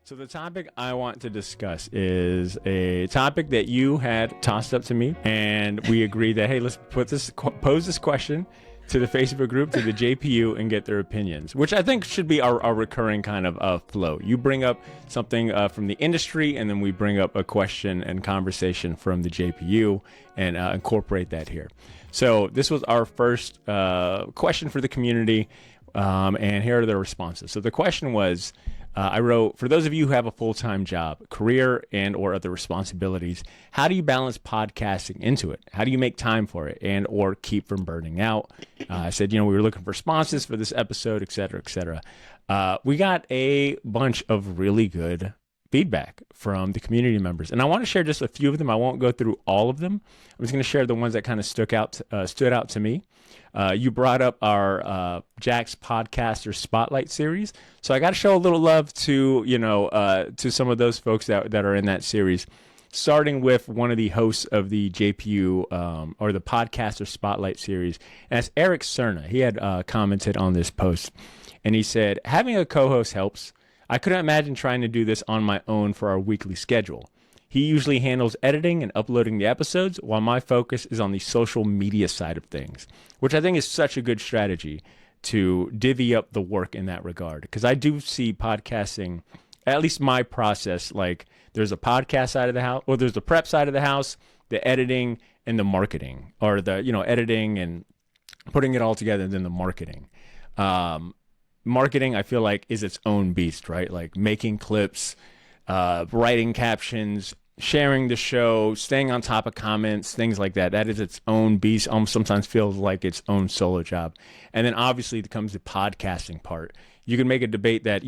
So the topic I want to discuss is a topic that you had tossed up to me, and we agreed that, hey, let's pose this question to the Facebook group, to the JPU, and get their opinions, which I think should be our recurring kind of flow. You bring up something from the industry, and then we bring up a question and conversation from the JPU and incorporate that here. So this was our first question for the community, and here are the responses. So the question was, I wrote, for those of you who have a full-time job, career, and or other responsibilities, how do you balance podcasting into it? How do you make time for it and or keep from burning out? I said, we were looking for responses for this episode, et cetera, et cetera. We got a bunch of really good feedback from the community members, and I want to share just a few of them. I won't go through all of them. I'm just going to share the ones that kind of stood out to me. You brought up our Jack's Podcaster Spotlight series, so I got to show a little love to to some of those folks that are in that series. Starting with one of the hosts of the JPU or the Podcaster Spotlight series, and that's Eric Cerna. He had commented on this post, and he said, "Having a co-host helps. I couldn't imagine trying to do this on my own for our weekly schedule. He usually handles editing and uploading the episodes, while my focus is on the social media side of things," which I think is such a good strategy to divvy up the work in that regard. Because I do see podcasting, at least my process, like there's a podcast side of the house, or there's the prep side of the house, the editing and the marketing, or the editing and putting it all together, and then the marketing. Marketing, I feel like, is its own beast, right? Like making clips, writing captions, sharing the show, staying on top of comments, things like that. That is its own beast. Almost sometimes feels like its own solo job. And then obviously comes the podcasting part. You can make a debate that,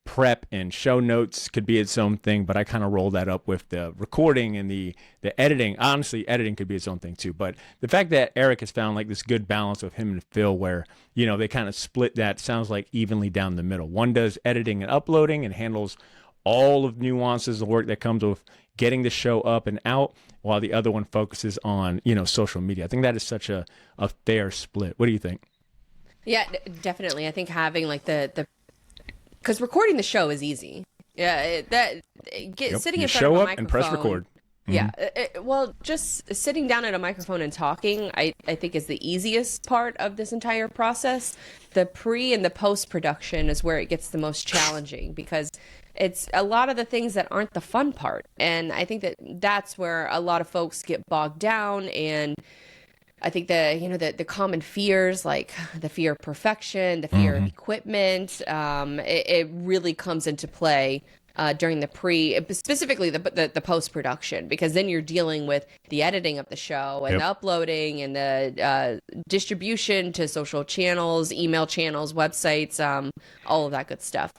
prep and show notes could be its own thing, but I kind of roll that up with the recording and the editing. Honestly, editing could be its own thing too. But the fact that Eric has found like this good balance of him and Phil where, they kind of split that, sounds like evenly down the middle. One does editing and uploading and handles all of nuances of work that comes with getting the show up and out, while the other one focuses on, social media. I think that is such a fair split. What do you think? Yeah, definitely. I think having like because recording the show is easy. Yeah, sitting in front show of a up microphone and press record. Yeah, well, just sitting down at a microphone and talking, I think is the easiest part of this entire process. The pre and the post production is where it gets the most challenging, because it's a lot of the things that aren't the fun part, and I think that's where a lot of folks get bogged down. And I think the common fears, like the fear of perfection, the fear of equipment, it really comes into play during the specifically the post-production, because then you're dealing with the editing of the show and the uploading and the distribution to social channels, email channels, websites, all of that good stuff.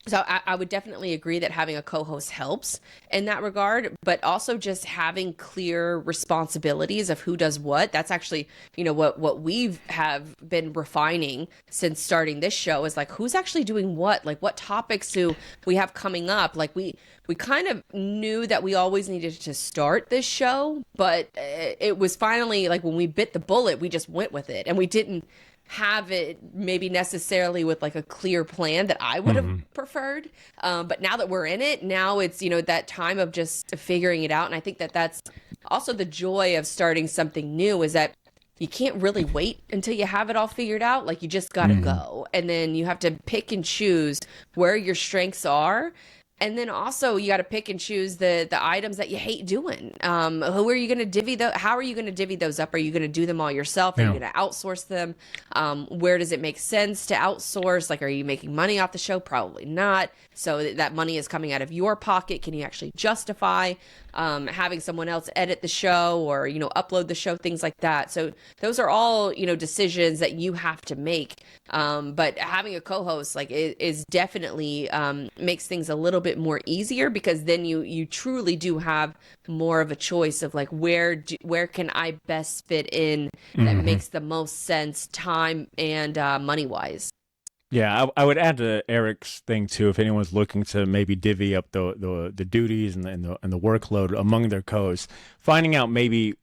So I would definitely agree that having a co-host helps in that regard, but also just having clear responsibilities of who does what. That's actually, what we have been refining since starting this show is like, who's actually doing what? Like, what topics do we have coming up? Like, we kind of knew that we always needed to start this show, but it was finally like when we bit the bullet, we just went with it, and we didn't have it maybe necessarily with like a clear plan that I would have preferred. But now that we're in it, now it's, that time of just figuring it out. And I think that that's also the joy of starting something new, is that you can't really wait until you have it all figured out. Like, you just got to go. And then you have to pick and choose where your strengths are. And then also you got to pick and choose the items that you hate doing. Who are you going to divvy those? How are you going to divvy those up? Are you going to do them all yourself? Are you going to outsource them? Where does it make sense to outsource? Like, are you making money off the show? Probably not. So that money is coming out of your pocket. Can you actually justify having someone else edit the show or, upload the show, things like that. So those are all, decisions that you have to make. But having a co-host is definitely makes things a little bit more easier, because then you truly do have more of a choice of like, where can I best fit in that makes the most sense time and money wise. Yeah, I would add to Eric's thing too. If anyone's looking to maybe divvy up the duties and the workload among their co-hosts, finding out maybe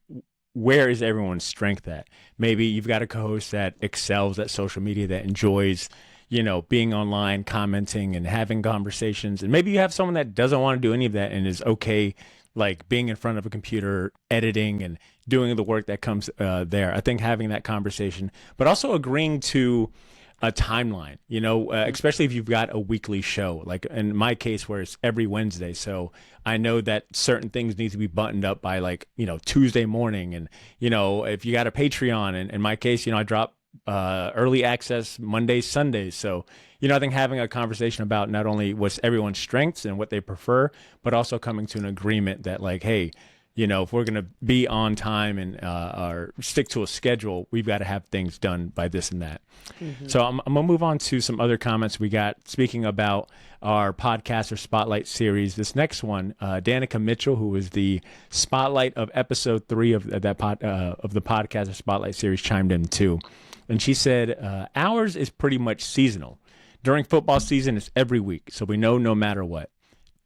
where is everyone's strength at. Maybe you've got a co-host that excels at social media, that enjoys being online, commenting and having conversations. And maybe you have someone that doesn't want to do any of that and is okay, like being in front of a computer, editing and doing the work that comes there. I think having that conversation, but also agreeing to a timeline, especially if you've got a weekly show, like in my case where it's every Wednesday. So I know that certain things need to be buttoned up by Tuesday morning. And, if you got a Patreon, and in my case, I drop early access Mondays, Sundays. So, I think having a conversation about not only what's everyone's strengths and what they prefer, but also coming to an agreement that hey, if we're going to be on time and or stick to a schedule, we've got to have things done by this and that. Mm-hmm. So I'm going to move on to some other comments we got. Speaking about our Podcaster Spotlight series, this next one, Danica Mitchell, who was the spotlight of episode 3 of the Podcaster Spotlight series, chimed in too. And she said, ours is pretty much seasonal. During football season, it's every week. So we know no matter what.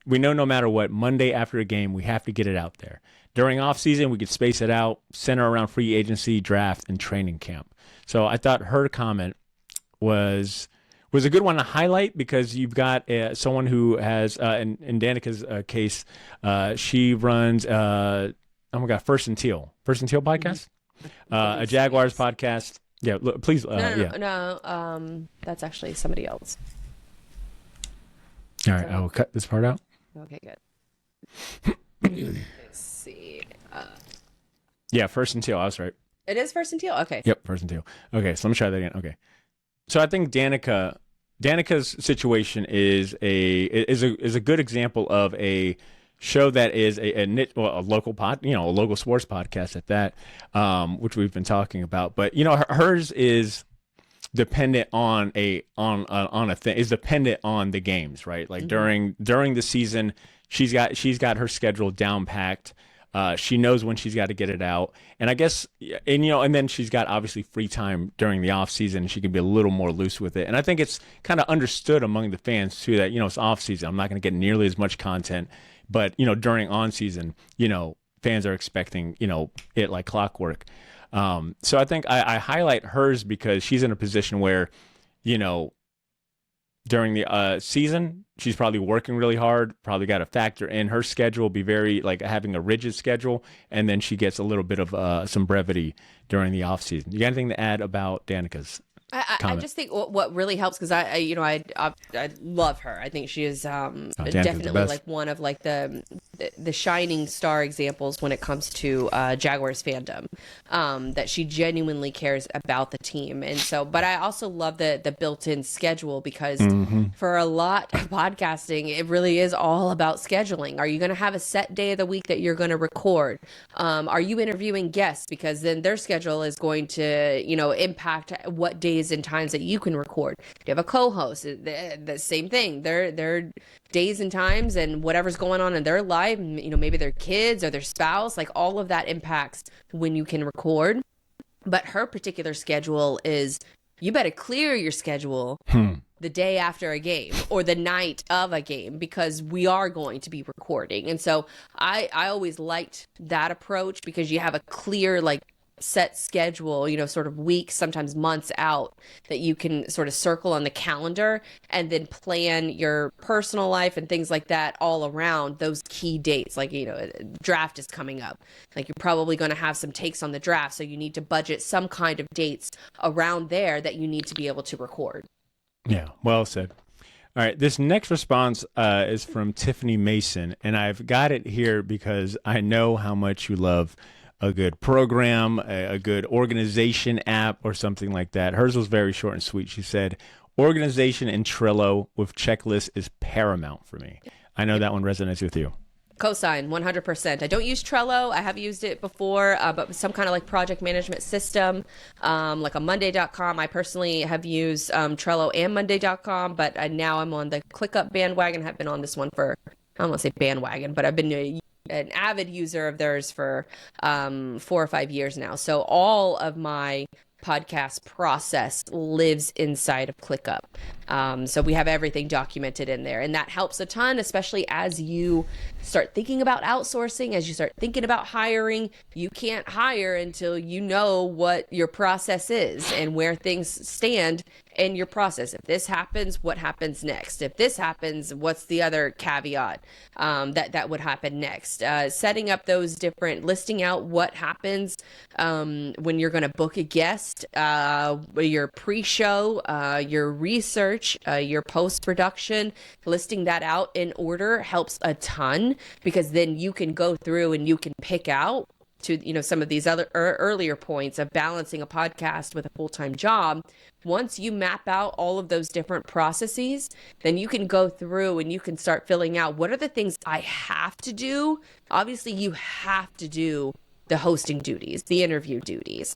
Monday after a game, we have to get it out there. During off season, we could space it out, center around free agency, draft, and training camp. So I thought her comment was a good one to highlight because you've got someone who has, in Danica's case, she runs, First and Teal podcast, a Jaguars podcast. Yeah, please. No, that's actually somebody else. All right, I will cut this part out. Okay, good. Let's see. Yeah, First and Teal. I was right. It is First and Teal? Okay. Yep, First and Teal. Okay, so let me try that again. Okay. So I think Danica's situation is a good example of a show that is a local a local sports podcast at that, which we've been talking about. But hers is dependent on a thing, is dependent on the games, right? Like during the season, she's got her schedule down packed. She knows when she's got to get it out, and I guess, and then she's got obviously free time during the off season. She can be a little more loose with it, and I think it's kind of understood among the fans too that it's off season. I'm not going to get nearly as much content, but during on season, fans are expecting it like clockwork. So I think I highlight hers because she's in a position where, during the season, she's probably working really hard, probably got to factor in her schedule, be very having a rigid schedule. And then she gets a little bit of some brevity during the off season. You got anything to add about Danica's? I just think what really helps, because I love her. I think she is definitely one of the shining star examples when it comes to Jaguars fandom. That she genuinely cares about the team, and so. But I also love the built-in schedule because for a lot of podcasting, it really is all about scheduling. Are you going to have a set day of the week that you're going to record? Are you interviewing guests? Because then their schedule is going to impact what days and times that you can record. Do you have a co-host? The same thing. Their days and times and whatever's going on in their life, maybe their kids or their spouse, all of that impacts when you can record. But her particular schedule is, you better clear your schedule the day after a game or the night of a game, because we are going to be recording. And so I always liked that approach, because you have a clear, set schedule, sort of weeks, sometimes months out, that you can sort of circle on the calendar and then plan your personal life and things like that all around those key dates. Draft is coming up. You're probably going to have some takes on the draft. So you need to budget some kind of dates around there that you need to be able to record. Yeah, well said. All right, this next response is from Tiffany Mason, and I've got it here because I know how much you love a good program, a good organization app, or something like that. Hers was very short and sweet. She said, organization in Trello with checklists is paramount for me. I know that one resonates with you. Cosign, 100%. I don't use Trello. I have used it before, but some kind of project management system, like a Monday.com. I personally have used Trello and Monday.com, but now I'm on the ClickUp bandwagon. Have been on this one for, I don't want to say bandwagon, but I've been an avid user of theirs for 4 or 5 years now. So all of my podcast process lives inside of ClickUp. So we have everything documented in there, and that helps a ton, especially as you start thinking about outsourcing, as you start thinking about hiring. You can't hire until you know what your process is and where things stand, in your process. If this happens, what happens next? If this happens, what's the other caveat that would happen next? Setting up those different, listing out what happens when you're going to book a guest, your pre-show, your research, your post-production, listing that out in order helps a ton, because then you can go through and you can pick out, to some of these other earlier points of balancing a podcast with a full-time job. Once you map out all of those different processes, then you can go through and you can start filling out, what are the things I have to do? Obviously, you have to do the hosting duties, the interview duties.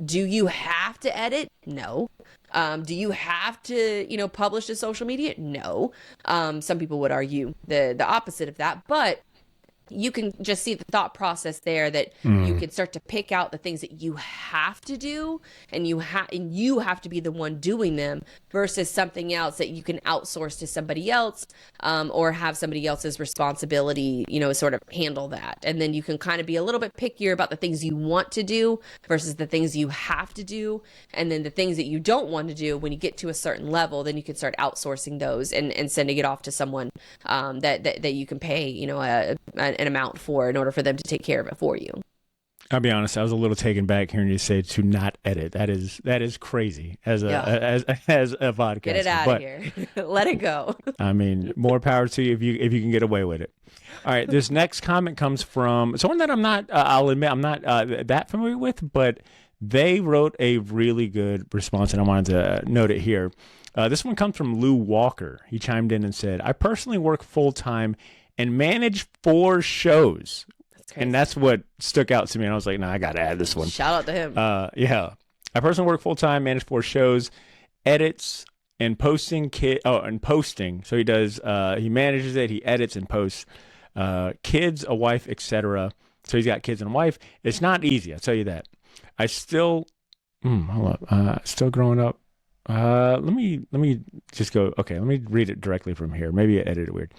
Do you have to edit? No. Do you have to, publish to social media? No. Some people would argue the opposite of that, but you can just see the thought process there, that you can start to pick out the things that you have to do, and you have to be the one doing them, versus something else that you can outsource to somebody else, or have somebody else's responsibility, sort of handle that. And then you can kind of be a little bit pickier about the things you want to do versus the things you have to do. And then the things that you don't want to do, when you get to a certain level, then you can start outsourcing those and sending it off to someone that you can pay, an amount for, in order for them to take care of it for you. I'll be honest, I was a little taken back hearing you say to not edit. That is crazy as a podcaster. Get it out of here. Let it go. I mean, more power to you if you can get away with it. All right, this next comment comes from someone that I'm not. I'll admit I'm not that familiar with, but they wrote a really good response, and I wanted to note it here. This one comes from Lou Walker. He chimed in and said, "I personally work full time and manage 4 shows." And that's what stuck out to me. And I was like, no, I got to add this one. Shout out to him. Yeah. I personally work full time, manage 4 shows, edits and posting and posting. So he does, he manages it. He edits and posts, kids, a wife, etc. So he's got kids and a wife. It's not easy. I'll tell you that. I still, hold up. Still growing up. Let me just go. Okay. Let me read it directly from here. Maybe I edited it weird.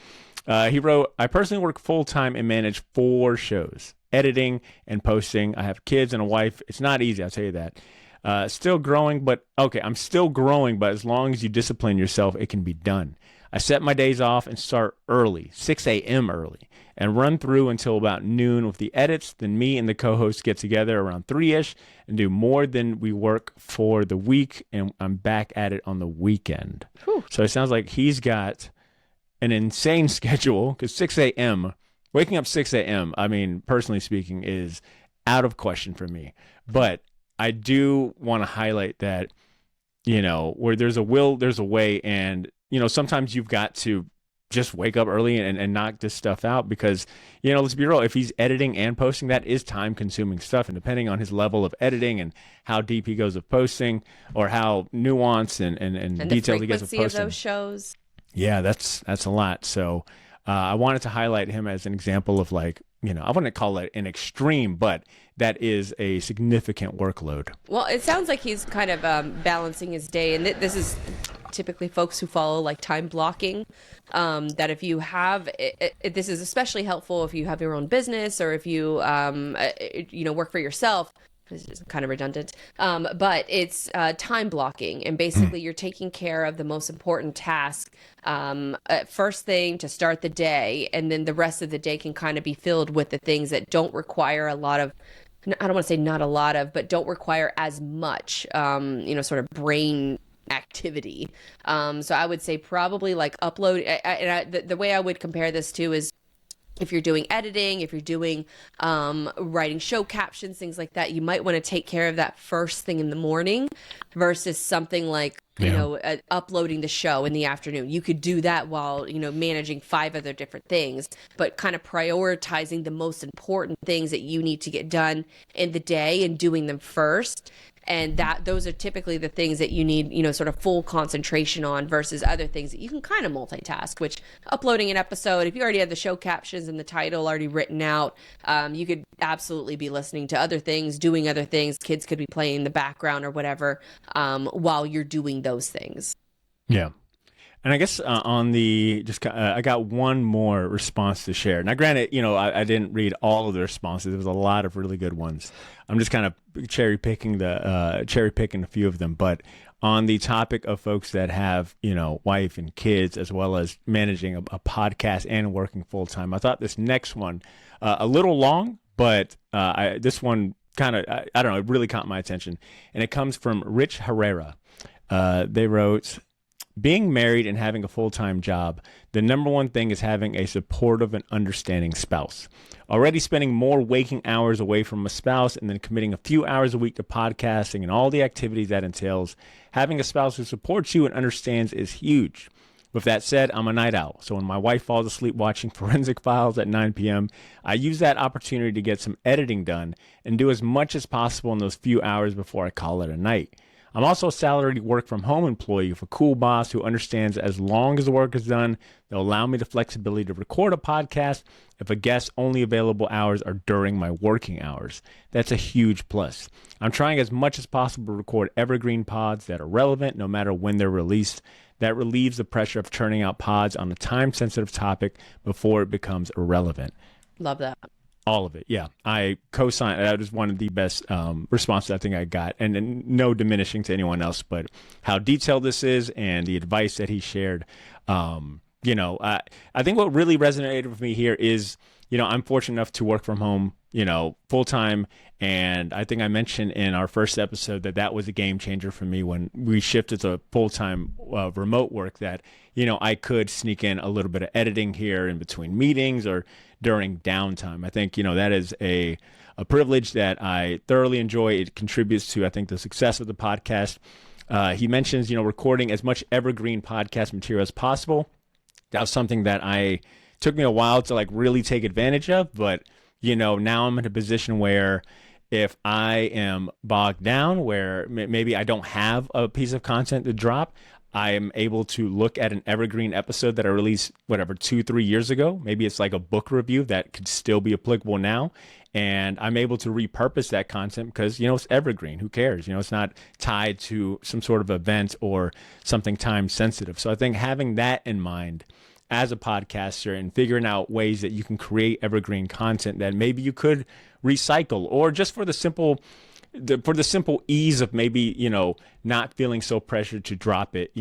He wrote, I personally work full-time and manage 4 shows, editing and posting. I have kids and a wife. It's not easy, I'll tell you that. Still growing, but I'm still growing, but as long as you discipline yourself, it can be done. I set my days off and start early, 6 a.m. early, and run through until about noon with the edits. Then me and the co-host get together around 3-ish and do more than we work for the week, and I'm back at it on the weekend. Whew. So it sounds like he's got an insane schedule, because 6 a.m., waking up 6 a.m., I mean, personally speaking, is out of question for me. But I do want to highlight that, where there's a will, there's a way. And, sometimes you've got to just wake up early and knock this stuff out, because, let's be real, if he's editing and posting, that is time consuming stuff. And depending on his level of editing and how deep he goes of posting, or how nuanced and detailed he gets of posting. And the frequency of those shows. Yeah, that's a lot. So I wanted to highlight him as an example of, like, I wouldn't call it an extreme, but that is a significant workload. Well, it sounds like he's kind of balancing his day. And this is typically folks who follow like time blocking, that if you have, this is especially helpful if you have your own business, or if you, work for yourself. This is kind of redundant, but it's time blocking, and basically you're taking care of the most important task first thing to start the day, and then the rest of the day can kind of be filled with the things that don't require a lot of, I don't want to say not a lot of, but don't require as much, sort of brain activity. So I would say probably like upload, the way I would compare this to is, if you're doing editing, if you're doing writing show captions, things like that, you might want to take care of that first thing in the morning versus something like, uploading the show in the afternoon. You could do that while, managing 5 other different things, but kind of prioritizing the most important things that you need to get done in the day and doing them first. And those are typically the things that you need, sort of full concentration on, versus other things that you can kind of multitask, which uploading an episode, if you already have the show captions and the title already written out, you could absolutely be listening to other things, doing other things. Kids could be playing in the background or whatever, while you're doing those things. Yeah. And I guess I got one more response to share. Now, granted, I didn't read all of the responses. There was a lot of really good ones. I'm just kind of cherry picking a few of them. But on the topic of folks that have, wife and kids, as well as managing a podcast and working full time. I thought this next one, a little long, but this one kind of, I don't know, it really caught my attention. And it comes from Rich Herrera. They wrote, being married and having a full-time job, the number one thing is having a supportive and understanding spouse. Already spending more waking hours away from a spouse and then committing a few hours a week to podcasting and all the activities that entails, having a spouse who supports you and understands is huge. With that said, I'm a night owl. So when my wife falls asleep watching Forensic Files at 9 p.m., I use that opportunity to get some editing done and do as much as possible in those few hours before I call it a night. I'm also a salaried work from home employee with a cool boss who understands as long as the work is done, they'll allow me the flexibility to record a podcast if a guest's only available hours are during my working hours. That's a huge plus. I'm trying as much as possible to record evergreen pods that are relevant no matter when they're released. That relieves the pressure of churning out pods on a time-sensitive topic before it becomes irrelevant. Love that. All of it, yeah. I co-sign. That was one of the best responses I think I got, and no diminishing to anyone else, but how detailed this is and the advice that he shared. I think what really resonated with me here is, I'm fortunate enough to work from home, full time, and I think I mentioned in our first episode that was a game changer for me when we shifted to full time remote work. That I could sneak in a little bit of editing here in between meetings or during downtime. I think, that is a privilege that I thoroughly enjoy. It contributes to, I think, the success of the podcast. He mentions, recording as much evergreen podcast material as possible. That was something that took me a while to really take advantage of. But, now I'm in a position where if I am bogged down, where maybe I don't have a piece of content to drop, I am able to look at an evergreen episode that I released, 2-3 years ago. Maybe it's like a book review that could still be applicable now. And I'm able to repurpose that content because, it's evergreen. Who cares? It's not tied to some sort of event or something time sensitive. So I think having that in mind as a podcaster and figuring out ways that you can create evergreen content that maybe you could recycle, or just for the simple ease of maybe, not feeling so pressured to drop it,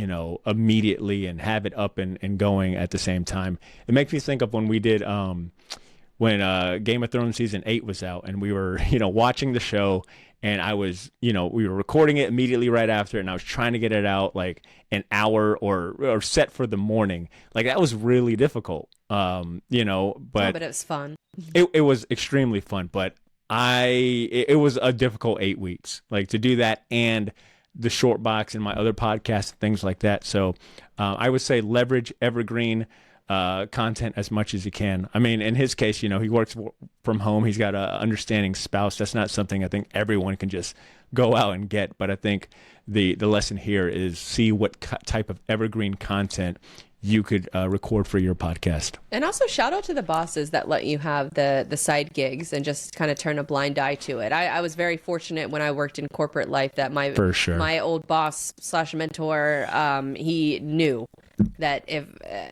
immediately and have it up and going at the same time. It makes me think of when we did, when Game of Thrones season 8 was out and we were, watching the show, and I was, we were recording it immediately right after, and I was trying to get it out like an hour or set for the morning. Like that was really difficult, but it was fun. It was extremely fun, but it was a difficult 8 weeks, to do that and the short box and my other podcasts and things like that. So I would say leverage evergreen content as much as you can. I mean, in his case, he works from home. He's got a understanding spouse. That's not something I think everyone can just go out and get. But I think the lesson here is see what type of evergreen content you could record for your podcast. And also shout out to the bosses that let you have the side gigs and just kind of turn a blind eye to it. I was very fortunate when I worked in corporate life that my old boss / mentor, he knew that if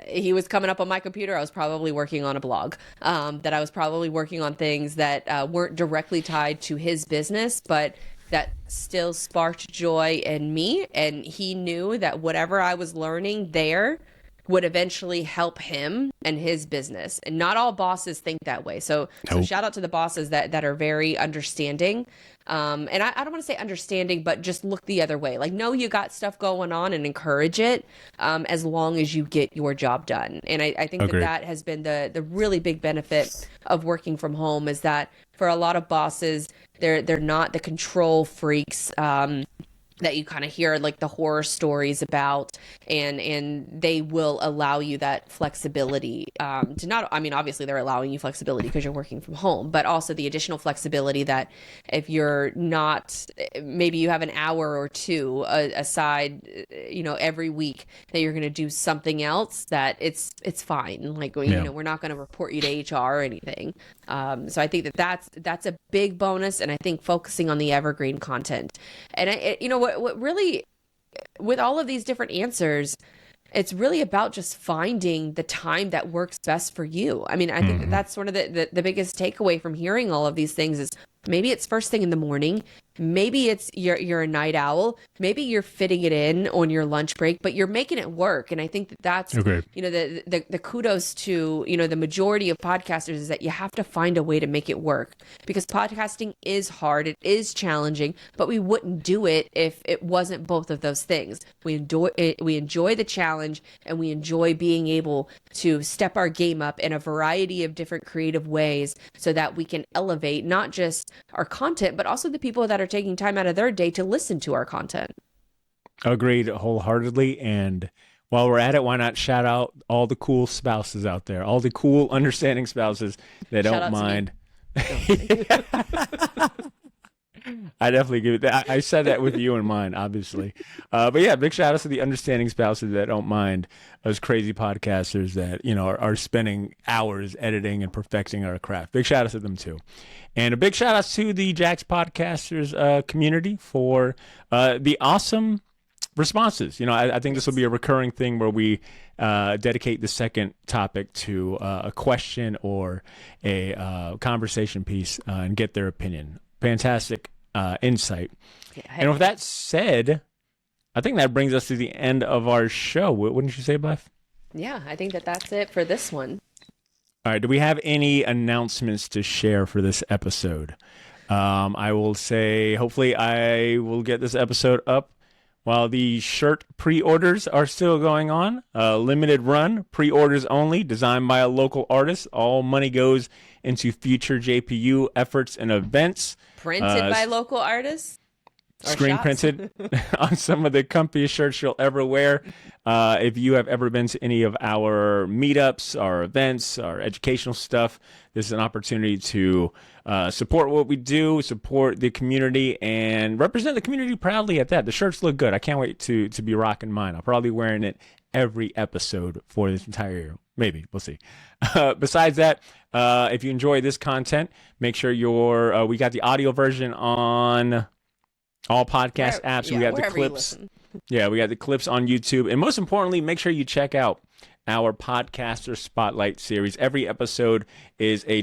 he was coming up on my computer, I was probably working on a blog, that I was probably working on things that weren't directly tied to his business, but that still sparked joy in me. And he knew that whatever I was learning there would eventually help him and his business. And not all bosses think that way. So shout out to the bosses that are very understanding. And I don't want to say understanding, but just look the other way. Know you got stuff going on and encourage it, as long as you get your job done. And I think that has been the really big benefit of working from home, is that for a lot of bosses, they're not the control freaks, that you kind of hear the horror stories about, and they will allow you that flexibility to not, obviously they're allowing you flexibility because you're working from home, but also the additional flexibility that if you're not, maybe you have an hour or two aside, every week that you're going to do something else, that it's fine. We're not going to report you to HR or anything. So I think that's a big bonus. And I think focusing on the evergreen content, and what really, with all of these different answers, it's really about just finding the time that works best for you. I think that's sort of the biggest takeaway from hearing all of these things is maybe it's first thing in the morning, Maybe it's you're a night owl. Maybe you're fitting it in on your lunch break, but you're making it work. And I think that that's, Okay. the kudos to, the majority of podcasters is that you have to find a way to make it work, because podcasting is hard. It is challenging, but we wouldn't do it if it wasn't both of those things. We enjoy the challenge, and we enjoy being able to step our game up in a variety of different creative ways so that we can elevate not just our content, but also the people that are taking time out of their day to listen to our content. Agreed wholeheartedly. And while we're at it, why not shout out all the cool spouses out there, all the cool, understanding spouses that Shout don't out to mind. me. I definitely give it that. I said that with you in mind, obviously. But yeah, big shout outs to the understanding spouses that don't mind us crazy podcasters that, are spending hours editing and perfecting our craft. Big shout outs to them too. And a big shout outs to the Jax Podcasters community for the awesome responses. I think this will be a recurring thing where we dedicate the second topic to a question or a conversation piece and get their opinion. Fantastic insight. Yeah, and with that said, I think that brings us to the end of our show. Wouldn't you say, Blythe? Yeah, I think that's it for this one. All right. Do we have any announcements to share for this episode? I will say, hopefully I will get this episode up while the shirt pre-orders are still going on. Limited run, pre-orders only, designed by a local artist. All money goes into future JPU efforts and events. Printed by local artists? Screen printed on some of the comfiest shirts you'll ever wear. If you have ever been to any of our meetups, our events, our educational stuff, this is an opportunity to support what we do, support the community, and represent the community proudly at that. The shirts look good. I can't wait to be rocking mine. I'll probably be wearing it every episode for this entire year. Maybe. We'll see. Besides that, if you enjoy this content, make sure we got the audio version on all podcast apps. We got the clips. Yeah, we got the clips on YouTube. And most importantly, make sure you check out our Podcaster Spotlight series. Every episode is a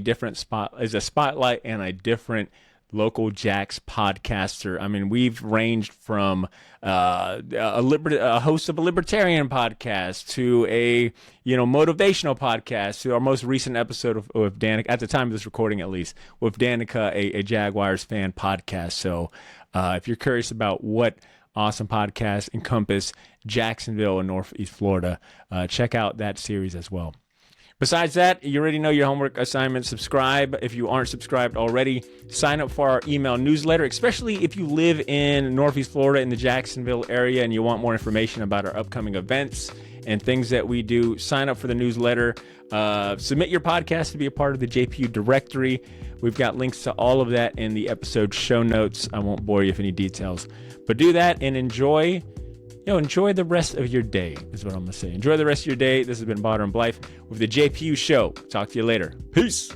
spotlight and a different local Jax podcaster. I mean, we've ranged from a host of a libertarian podcast to a motivational podcast to our most recent episode with Danica, at the time of this recording at least, with Danica, a Jaguars fan podcast. So if you're curious about what awesome podcasts encompass Jacksonville and Northeast Florida, check out that series as well. Besides that, you already know your homework assignment. Subscribe if you aren't subscribed already. Sign up for our email newsletter, especially if you live in Northeast Florida in the Jacksonville area and you want more information about our upcoming events and things that we do. Sign up for the newsletter. Submit your podcast to be a part of the JPU directory. We've got links to all of that in the episode show notes. I won't bore you with any details, but do that and enjoy the rest of your day is what I'm going to say. Enjoy the rest of your day. This has been Badr and Blythe with the JPU show. Talk to you later. Peace.